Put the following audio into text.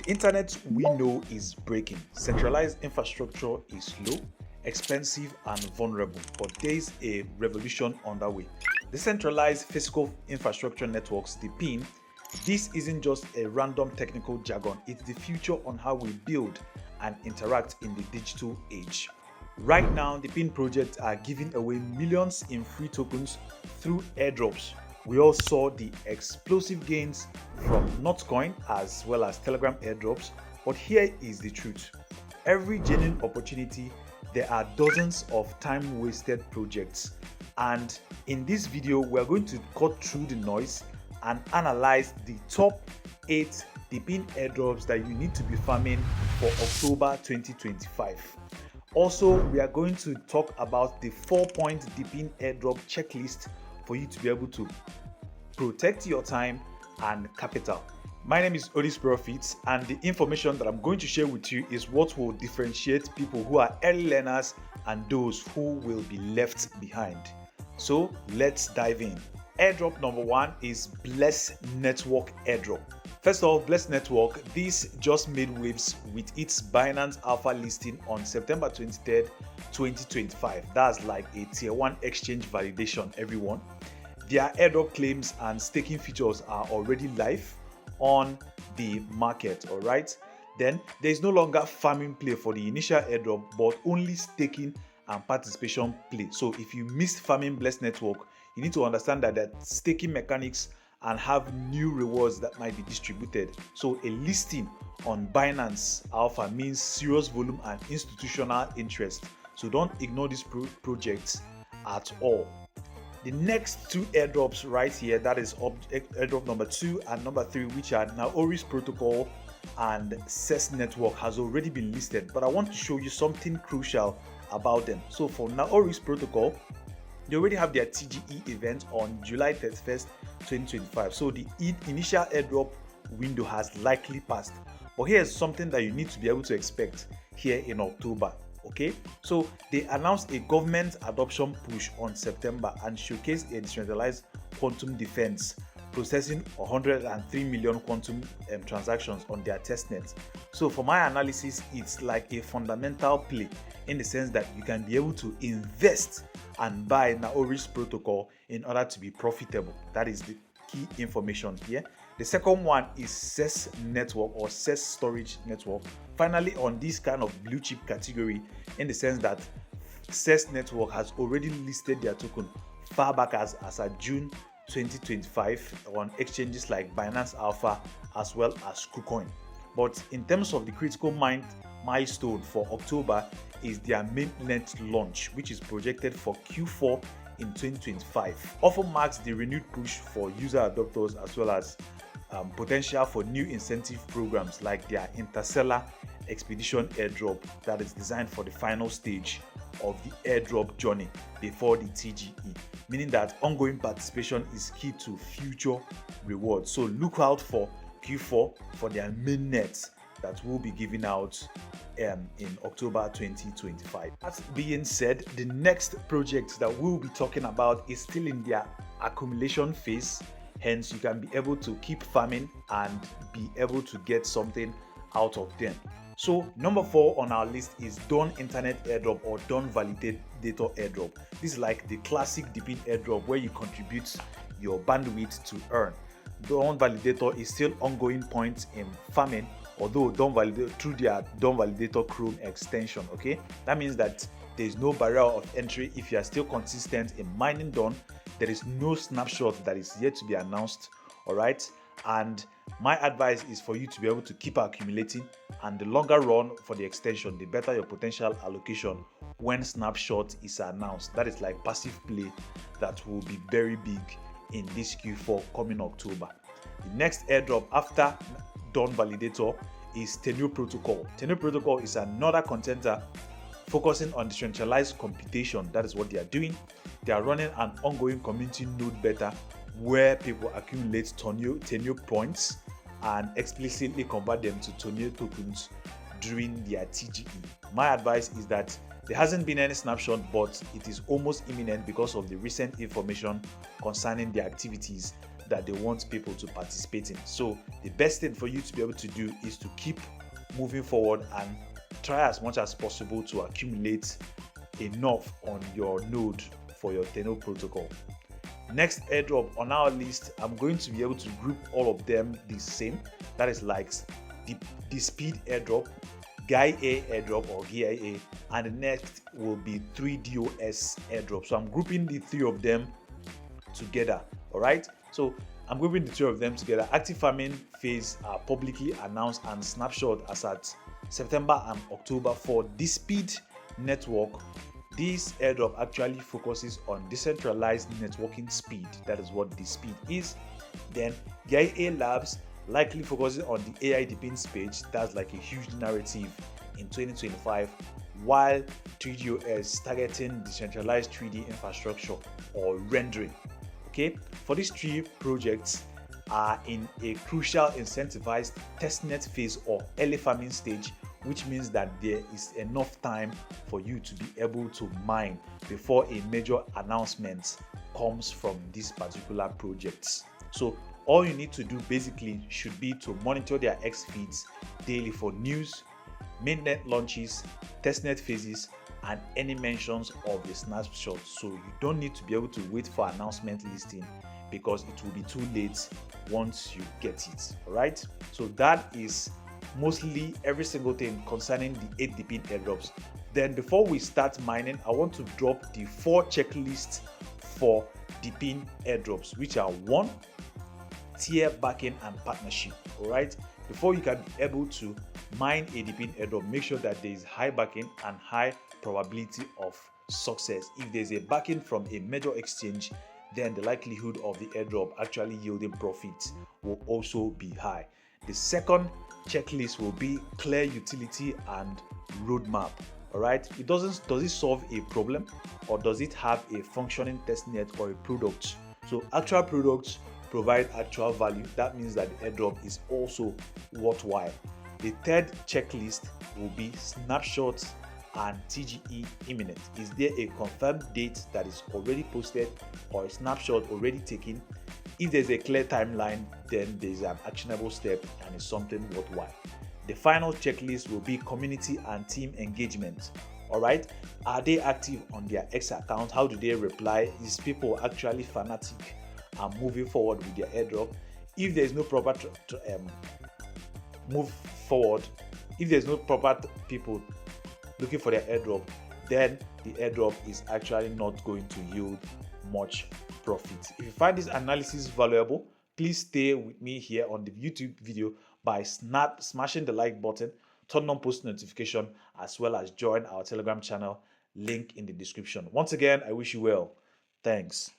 The internet we know is breaking. Centralized infrastructure is slow, expensive, and vulnerable, but there is a revolution underway. Decentralized physical infrastructure networks, the DePIN, this isn't just a random technical jargon, it's the future on how we build and interact in the digital age. Right now, the DePIN projects are giving away millions in free tokens through airdrops. We all saw the explosive gains from Notcoin as well as Telegram airdrops, but here is the truth. Every genuine opportunity, there are dozens of time-wasted projects, and in this video we're going to cut through the noise and analyze the top 8 DePIN airdrops that you need to be farming for October 2025. Also, we are going to talk about the 4-point DePIN airdrop checklist for you to be able to protect your time and capital. My name is Odis Profits, and the information that I'm going to share with you is what will differentiate people who are early learners and those who will be left behind. So let's dive in. Airdrop number 1 is Bless Network airdrop. First of all, Bless Network, this just made waves with its Binance Alpha listing on September 23rd, 2025. That's like a tier 1 exchange validation, everyone. Their airdrop claims and staking features are already live on the market, all right? Then there is no longer farming play for the initial airdrop, but only staking and participation play. So if you missed farming Bless Network, you need to understand that staking mechanics and have new rewards that might be distributed. So a listing on Binance Alpha means serious volume and institutional interest. So don't ignore these projects at all. The next 2 airdrops right here, that is airdrop number 2 and number 3, which are naoris protocol and cess network, has already been listed, but I want to show you something crucial about them. So for naoris protocol, they already have their TGE event on July 31st, 2025. So the initial airdrop window has likely passed. But here's something that you need to be able to expect here in October. Okay, so they announced a government adoption push on September and showcased a decentralized quantum defense, processing 103 million quantum transactions on their testnet. So for my analysis, it's like a fundamental play in the sense that you can be able to invest and buy naoris protocol in order to be profitable. That is the key information here. The second one is cess network or cess storage network. Finally, on this kind of blue chip category, in the sense that cess network has already listed their token far back as at June 2025 on exchanges like Binance Alpha as well as KuCoin. But in terms of the critical milestone for October is their mainnet launch, which is projected for Q4 in 2025. Often marks the renewed push for user adopters as well as potential for new incentive programs like their Interstellar Expedition airdrop that is designed for the final stage of the airdrop journey before the TGE, meaning that ongoing participation is key to future rewards. So look out for Q4 for their mainnet that will be given out in October 2025. That being said, the next project that we'll be talking about is still in their accumulation phase. Hence, you can be able to keep farming and be able to get something out of them. So number 4 on our list is Dawn Internet Airdrop or Dawn Validator Airdrop. This is like the classic DePIN airdrop where you contribute your bandwidth to earn. Dawn Validator is still ongoing point in farming, although Dawn Validator through their Dawn Validator Chrome extension. Okay, that means that there is no barrier of entry if you are still consistent in mining Dawn. There is no snapshot that is yet to be announced. All right, and my advice is for you to be able to keep accumulating, and the longer run for the extension, the better your potential allocation when snapshot is announced. That is like passive play that will be very big in this Q4 coming October. The next airdrop after Dawn Validator is Teneo Protocol. Teneo Protocol is another contender focusing on decentralized computation. That is what they are doing. They are running an ongoing community node beta where people accumulate Teneo points and explicitly convert them to Teneo tokens during their TGE. My advice is that there hasn't been any snapshot, but it is almost imminent because of the recent information concerning the activities that they want people to participate in. So the best thing for you to be able to do is to keep moving forward and try as much as possible to accumulate enough on your node for your teneo protocol. Next airdrop on our list, I'm going to be able to group all of them the same. That is like the despeed airdrop, GAIA airdrop or GIA, and the next will be 3DOS airdrop. So I'm grouping the three of them together. All right, so I'm grouping the two of them together. Active farming phase are publicly announced and snapshot as at September and October for despeed network. This airdrop actually focuses on decentralized networking speed. That is what despeed is. Then GIA Labs likely focuses on the AI DePIN page. That's like a huge narrative in 2025, while 3DOS targeting decentralized 3D infrastructure or rendering. Okay, for these three projects are in a crucial incentivized testnet phase or early farming stage, which means that there is enough time for you to be able to mine before a major announcement comes from these particular projects. So all you need to do basically should be to monitor their X feeds daily for news, mainnet launches, testnet phases, and any mentions of the snapshot. So you don't need to be able to wait for announcement listing because it will be too late once you get it. All right, so that is mostly every single thing concerning the 8 DePIN airdrops. Then before we start mining, I want to drop the 4 checklists for DePIN airdrops, which are 1, tier backing and partnership. All right, before you can be able to mine a DePIN airdrop, make sure that there is high backing and high probability of success. If there's a backing from a major exchange, then the likelihood of the airdrop actually yielding profits will also be high. The second checklist will be clear utility and roadmap. All right, does it solve a problem, or does it have a functioning testnet or a product? So actual products provide actual value. That means that the airdrop is also worthwhile. The third checklist will be snapshots and TGE imminent. Is there a confirmed date that is already posted or a snapshot already taken? If there's a clear timeline, then there's an actionable step and it's something worthwhile. The final checklist will be community and team engagement. All right, are they active on their X account? How do they reply? Is people actually fanatic and moving forward with their airdrop? If there's no proper move forward, if there's no proper people looking for their airdrop, then the airdrop is actually not going to yield much profit. If you find this analysis valuable, please stay with me here on the YouTube video by smashing the like button, turn on post notification, as well as join our Telegram channel, link in the description. Once again, I wish you well. Thanks.